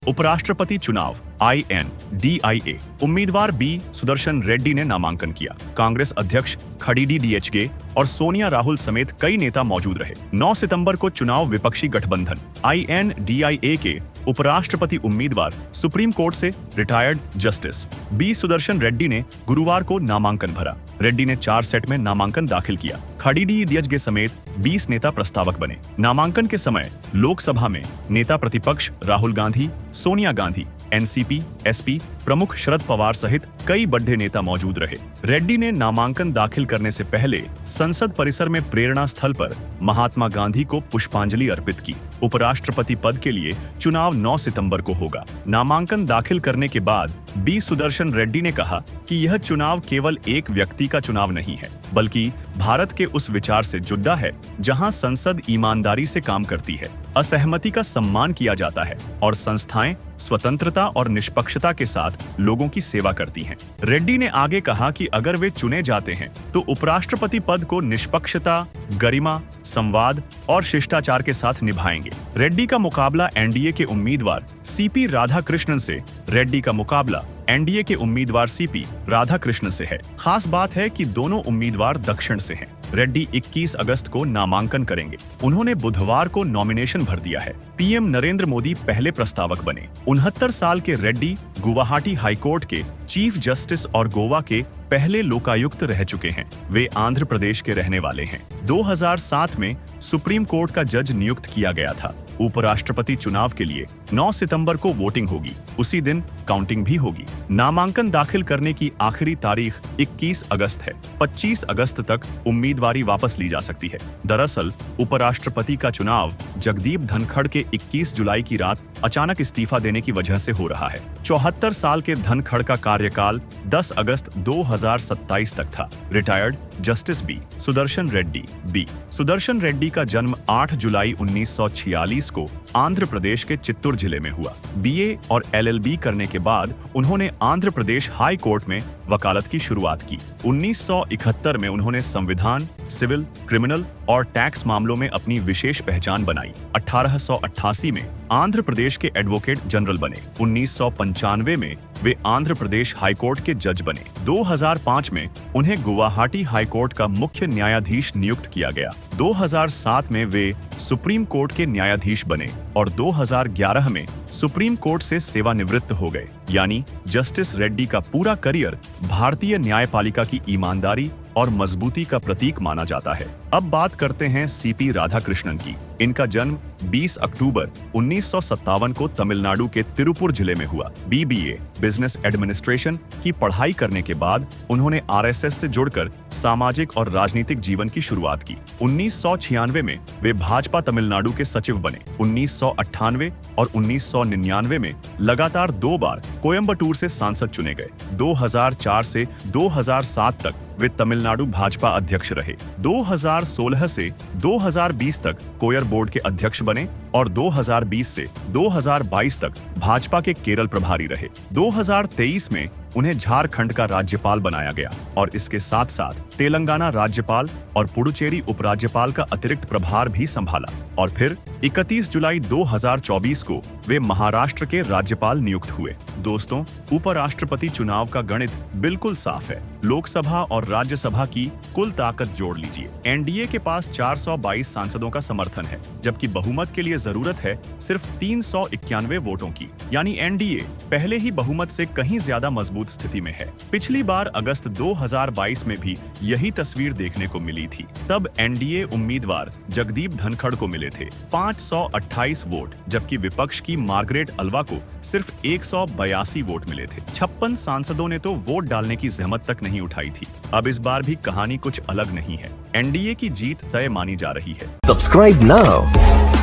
उपराष्ट्रपति चुनाव INDIA उम्मीदवार बी सुदर्शन रेड्डी ने नामांकन किया। कांग्रेस अध्यक्ष खड़ीडी DHK और सोनिया राहुल समेत कई नेता मौजूद रहे। 9 सितंबर को चुनाव विपक्षी गठबंधन INDIA के उपराष्ट्रपति उम्मीदवार सुप्रीम कोर्ट से retired justice B Sudarshan Reddy ने गुरुवार को नामांकन भरा। रेड्डी ने 4 सेट में नामांकन दाखिल किया। खड़ीडी DHK समेत 20 नेता प्रस्तावक बने। नामांकन के समय लोकसभा में नेता प्रतिपक्ष राहुल गांधी, सोनिया गांधी, NCP, SP प्रमुख शरद पवार सहित कई बड़े नेता मौजूद रहे। रेड्डी ने नामांकन दाखिल करने से पहले संसद परिसर में प्रेरणा स्थल पर महात्मा गांधी को पुष्पांजलि अर्पित की। उपराष्ट्रपति पद के लिए चुनाव 9 सितंबर को होगा। नामांकन दाखिल करने के बाद बी सुदर्शन रेड्डी ने कहा कि यह चुनाव केवल एक व्यक्ति का चुनाव नहीं है, बल्कि भारत के उस विचार से जुड़ा है जहां संसद ईमानदारी से काम करती है, असहमति का सम्मान किया जाता है और संस्थाएं स्वतंत्रता और निष्पक्षता के साथ लोगों की सेवा करती हैं। रेड्डी ने आगे कहा कि अगर वे चुने जाते हैं तो उपराष्ट्रपति पद को निष्पक्षता, गरिमा, संवाद और शिष्टाचार के साथ निभाएंगे। रेड्डी का मुकाबला NDA के उम्मीदवार CP राधाकृष्णन से, रेड्डी का मुकाबला NDA के उम्मीदवार CP राधाकृष्णन से है। खास बात है कि दोनों उम्मीदवार दक्षिण से हैं। रेड्डी 21 अगस्त को नामांकन करेंगे। उन्होंने बुधवार को नॉमिनेशन भर दिया है। PM नरेंद्र मोदी पहले प्रस्तावक बने। 69 साल के रेड्डी गुवाहाटी हाईकोर्ट के चीफ जस्टिस और गोवा के पहले लोकायुक्त रह चुके हैं। वे आंध्र प्रदेश के रहने वाले हैं। 2007 में सुप्रीम कोर्ट का जज नियुक्त किया गया था। उपराष्ट्रपति चुनाव के लिए 9 सितंबर को वोटिंग होगी। उसी दिन काउंटिंग भी होगी। नामांकन दाखिल करने की आखिरी तारीख 21 अगस्त है। 25 अगस्त तक उम्मीदवारी वापस ली जा सकती है। दरअसल उपराष्ट्रपति का चुनाव जगदीप धनखड़ के 21 जुलाई की रात अचानक इस्तीफा देने की वजह से हो रहा है। 74 साल के धनखड़ का कार्यकाल 10 अगस्त 2027 तक था। Retired justice B Sudarshan Reddy B Sudarshan Reddy का जन्म 8 जुलाई 1946 को आंध्र प्रदेश के चित्तूर जिले में हुआ। BA और LLB करने के बाद उन्होंने आंध्र प्रदेश हाई कोर्ट में वकालत की शुरुआत की। 1971 में उन्होंने संविधान, सिविल, क्रिमिनल और टैक्स मामलों में अपनी विशेष पहचान बनाई। 1888 में आंध्र प्रदेश के एडवोकेट जनरल बने। 1995 में वे आंध्र प्रदेश हाईकोर्ट के जज बने। 2005 में उन्हें गुवाहाटी हाईकोर्ट का मुख्य न्यायाधीश नियुक्त किया गया। 2007 में वे सुप्रीम कोर्ट के न्यायाधीश बने और 2011 में सुप्रीम कोर्ट से सेवानिवृत्त हो गए। यानी जस्टिस रेड्डी का पूरा करियर भारतीय न्यायपालिका की ईमानदारी और मजबूती का प्रतीक माना जाता है। अब बात करते हैं CP राधाकृष्णन की। इनका जन्म 20 अक्टूबर 1957 को तमिलनाडु के तिरुपुर जिले में हुआ। BBA बिजनेस एडमिनिस्ट्रेशन की पढ़ाई करने के बाद उन्होंने RSS से जुड़कर सामाजिक और राजनीतिक जीवन की शुरुआत की। 1996 में वे भाजपा तमिलनाडु के सचिव बने। 1998 और 1999 में लगातार 2 बार कोयम्बटूर से सांसद चुने गए। 2004 से 2007 तक वे तमिलनाडु भाजपा अध्यक्ष रहे। 2016 से 2020 तक कोयर बोर्ड के अध्यक्ष बने और 2020 से 2022 तक भाजपा के केरल प्रभारी रहे। 2023 में उन्हें झारखंड का राज्यपाल बनाया गया और इसके साथ साथ तेलंगाना राज्यपाल और पुडुचेरी उपराज्यपाल का अतिरिक्त प्रभार भी संभाला और फिर 31 जुलाई 2024 को वे महाराष्ट्र के राज्यपाल नियुक्त हुए। दोस्तों, उपराष्ट्रपति चुनाव का गणित बिल्कुल साफ है। लोकसभा और राज्यसभा की कुल ताकत जोड़ लीजिए। NDA के पास 422 सांसदों का समर्थन है, जबकि बहुमत के लिए जरूरत है सिर्फ 391 वोटों की। यानी NDA पहले ही बहुमत से कहीं ज्यादा मजबूत स्थिति में है। पिछली बार अगस्त 2022 में भी यही तस्वीर देखने को मिली थी। तब NDA उम्मीदवार जगदीप धनखड़ को मिले थे 528 वोट, जबकि विपक्ष की मार्गरेट अल्वा को सिर्फ 182 वोट मिले थे। 56 सांसदों ने तो वोट डालने की जहमत तक नहीं उठाई थी। अब इस बार भी कहानी कुछ अलग नहीं है। NDA की जीत तय मानी जा रही है। Subscribe now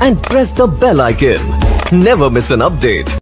and press the bell icon. Never miss an update.